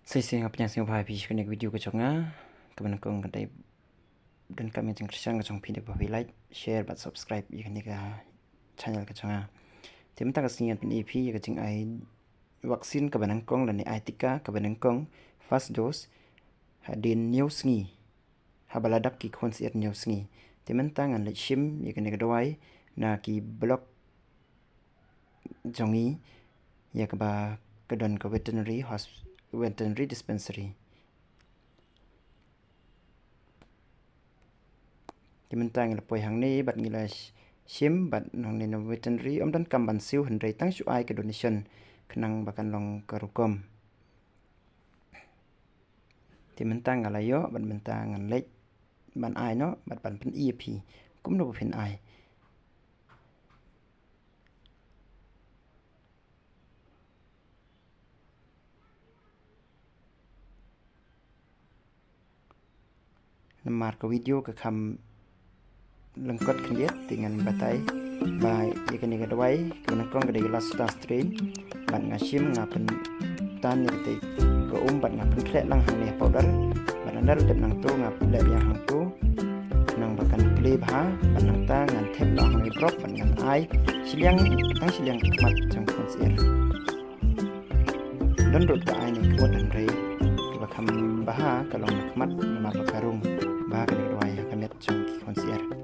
Sing apa yang sing bahaya pi kena video ke chonga keban kong kadai dan kami jeng kristian ke chong pi de bahaya like share bat subscribe ya kene ka channel ke chonga tim ta ka singan pin ep ya jeng ai vaksin keban kong dan ai tika keban kong first dose hadin news ngi habaladak ki konsiat news ngi tim tangan le shim ya kene ka dawai na ki block jongi ya ka ba kedon ke veterinary dispensary Dimantang la poi hang ni bat ngila shim bat nong ni veterinary dan kamban siu hendrai tang su ai ke donation kenang bakan long karukom Dimantang la yo bat mentang ngan lek ban ai no bat ban pen ep kum no pen ai namar ke video ke kam lengkot kendiat dengan batai by ikan ikan dawai kenakong kedai last star strain bat ngashim ngapen tan ni ketai ke bat ngapen klek lang hang ni powder bat andar dep nang tu ngapen lep yang hang tu nang bakan play bah bat nang ta ngan tep lang hang ni drop bat ngan ai siliang tang siliang kemat jang konsier dan rut ke ai ni kemot dan rei ke bakam bah kalau kemat namar bakarung bah kedai dawai akan lihat jang konsier